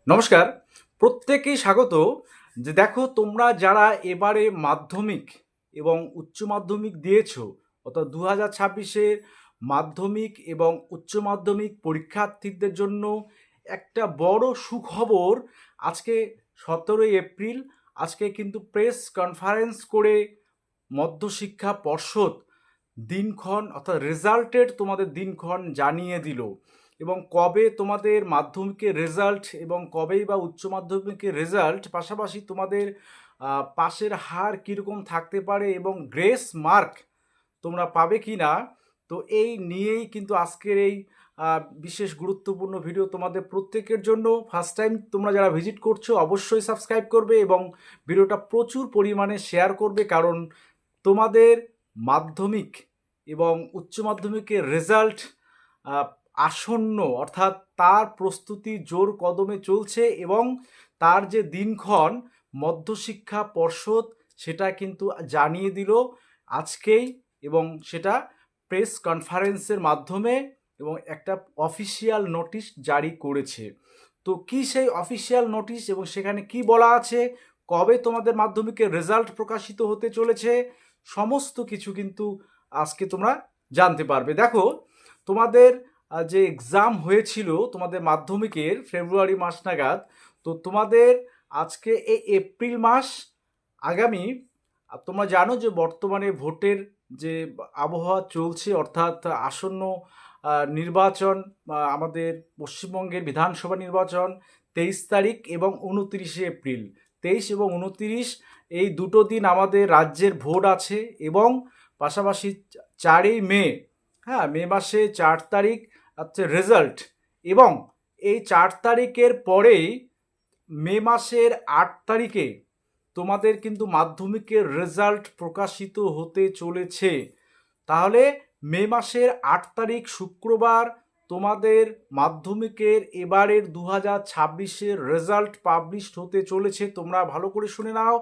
নমস্কার, প্রত্যেকেই স্বাগত। যে দেখো, তোমরা যারা এবারে মাধ্যমিক এবং উচ্চ মাধ্যমিক দিয়েছো, অর্থাৎ 2026-এর মাধ্যমিক এবং উচ্চ মাধ্যমিক পরীক্ষার্থীদের জন্য একটা বড় সুখবর। আজকে 17ই এপ্রিল, আজকে কিন্তু প্রেস কনফারেন্স করে মধ্যশিক্ষা পর্ষদ দিনক্ষণ অর্থাৎ রেজাল্টের তোমাদের দিনক্ষণ জানিয়ে দিল। এবং কবে তোমাদের মাধ্যমিকের রেজাল্ট এবং কবেই বা উচ্চ মাধ্যমিকের রেজাল্ট, পাশাপাশি তোমাদের পাশের হার কীরকম থাকতে পারে এবং গ্রেস মার্ক তোমরা পাবে কি না। তো এই নিয়েই কিন্তু আজকের এই বিশেষ গুরুত্বপূর্ণ ভিডিও তোমাদের প্রত্যেকের জন্য। ফার্স্ট টাইম তোমরা যারা ভিজিট করছো অবশ্যই সাবস্ক্রাইব করবে এবং ভিডিওটা প্রচুর পরিমাণে শেয়ার করবে, কারণ তোমাদের মাধ্যমিক এবং উচ্চ মাধ্যমিকের রেজাল্ট আসন্ন, অর্থাৎ তার প্রস্তুতি জোর কদমে চলছে এবং তার যে দিনক্ষণ মধ্যশিক্ষা পর্ষদ সেটা কিন্তু জানিয়ে দিল আজকেই, এবং সেটা প্রেস কনফারেন্সের মাধ্যমে এবং একটা অফিসিয়াল নোটিশ জারি করেছে। তো কি সেই অফিসিয়াল নোটিশ এবং সেখানে কি বলা আছে, কবে তোমাদের মাধ্যমিকের রেজাল্ট প্রকাশিত হতে চলেছে, সমস্ত কিছু কিন্তু আজকে তোমরা জানতে পারবে। দেখো, তোমাদের যে এক্সাম হয়েছিল তোমাদের মাধ্যমিকের ফেব্রুয়ারি মাস নাগাদ, তো তোমাদের আজকে এই এপ্রিল মাস আগামী, তোমরা জানো যে বর্তমানে ভোটের যে আবহাওয়া চলছে, অর্থাৎ আসন্ন নির্বাচন, আমাদের পশ্চিমবঙ্গের বিধানসভা নির্বাচন 23 তারিখ এবং 29শে এপ্রিল। 23 এবং 29 এই দুটো দিন আমাদের রাজ্যের ভোট আছে, এবং পাশাপাশি 4ই মে, হ্যাঁ, মে মাসে 4 তারিখ হচ্ছে রেজাল্ট, এবং এই 4 তারিখের পরেই মে মাসের 8 তারিখে তোমাদের কিন্তু মাধ্যমিকের রেজাল্ট প্রকাশিত হতে চলেছে। তাহলে মে মাসের 8 তারিখ শুক্রবার তোমাদের মাধ্যমিকের এবারের 2026-এর রেজাল্ট পাবলিশড হতে চলেছে। তোমরা ভালো করে শুনে নাও।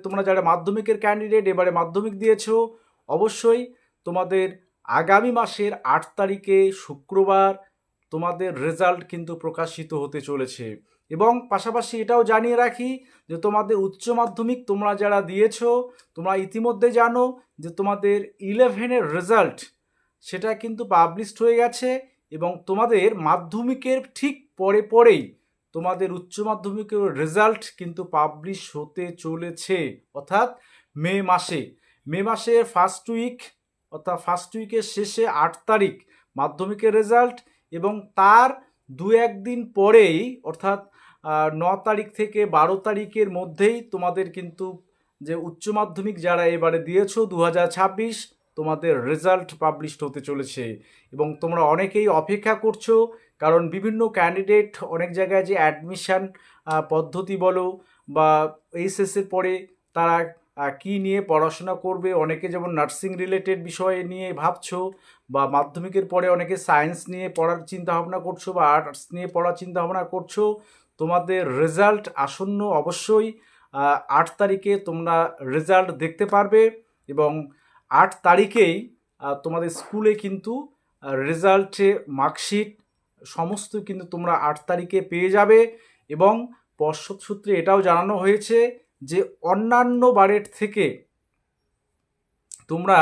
তোমরা যারা মাধ্যমিকের ক্যান্ডিডেট এবারে মাধ্যমিক দিয়েছো, অবশ্যই তোমাদের আগামী মাসের 8 তারিখে শুক্রবার তোমাদের রেজাল্ট কিন্তু প্রকাশিত হতে চলেছে। এবং পাশাপাশি এটাও জানিয়ে রাখি যে তোমাদের উচ্চ মাধ্যমিক তোমরা যারা দিয়েছো, তোমরা ইতিমধ্যে জানো যে তোমাদের 11-এর রেজাল্ট সেটা কিন্তু পাবলিশড হয়ে গেছে, এবং তোমাদের মাধ্যমিকের ঠিক পরেই তোমাদের উচ্চ মাধ্যমিকের রেজাল্ট কিন্তু পাবলিশ হতে চলেছে, অর্থাৎ মে মাসের ফার্স্ট উইক, অর্থাৎ ফার্স্ট উইকের শেষে 8 তারিখ মাধ্যমিকের রেজাল্ট, এবং তার 2-1 দিন পরেই, অর্থাৎ 9 তারিখ থেকে 12 তারিখের মধ্যেই তোমাদের কিন্তু যে উচ্চ মাধ্যমিক যারা এবারে দিয়েছো 2026, তোমাদের রেজাল্ট পাবলিশড হতে চলেছে। এবং তোমরা অনেকেই অপেক্ষা করছো, কারণ বিভিন্ন ক্যান্ডিডেট অনেক জায়গায় যে অ্যাডমিশান পদ্ধতি বলো বা এইচএসের পরে তারা কি নিয়ে পড়াশোনা করবে, অনেকে যেমন নার্সিং রিলেটেড বিষয় নিয়ে ভাবছো, বা মাধ্যমিকের পরে অনেকে সায়েন্স নিয়ে পড়ার চিন্তাভাবনা করছো বা আর্টস নিয়ে পড়ার চিন্তাভাবনা করছো। তোমাদের রেজাল্ট আসন্ন, অবশ্যই 8 তারিখে তোমরা রেজাল্ট দেখতে পারবে, এবং 8 তারিখেই তোমাদের স্কুলে কিন্তু রেজাল্টে মার্কশিট সমস্ত কিন্তু তোমরা 8 তারিখে পেয়ে যাবে। এবং পর্ষদ সূত্রে এটাও জানানো হয়েছে যে অন্যান্য বারের থেকে তোমরা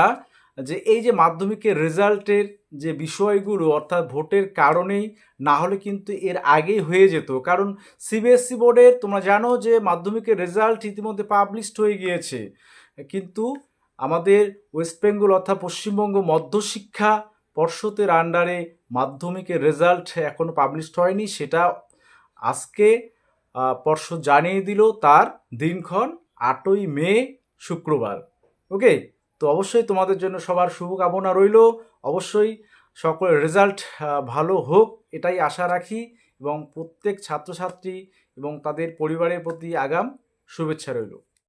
যে এই যে মাধ্যমিকের রেজাল্টের যে বিষয়গুলো, অর্থাৎ ভোটের কারণেই, না হলে কিন্তু এর আগেই হয়ে যেত, কারণ সিবিএসসি বোর্ডের তোমরা জানো যে মাধ্যমিকের রেজাল্ট ইতিমধ্যে পাবলিশড হয়ে গিয়েছে, কিন্তু আমাদের ওয়েস্ট বেঙ্গল অর্থাৎ পশ্চিমবঙ্গ মধ্যশিক্ষা পর্ষদের আন্ডারে মাধ্যমিকের রেজাল্ট এখনও পাবলিশড হয়নি। সেটা আজকে পর্ষদ জানিয়ে দিল তার দিনক্ষণ 8ই মে শুক্রবার। ওকে, তো অবশ্যই তোমাদের জন্য সবার শুভকামনা রইল। অবশ্যই সকলের রেজাল্ট ভালো হোক এটাই আশা রাখি, এবং প্রত্যেক ছাত্রছাত্রী এবং তাদের পরিবারের প্রতি আগাম শুভেচ্ছা রইল।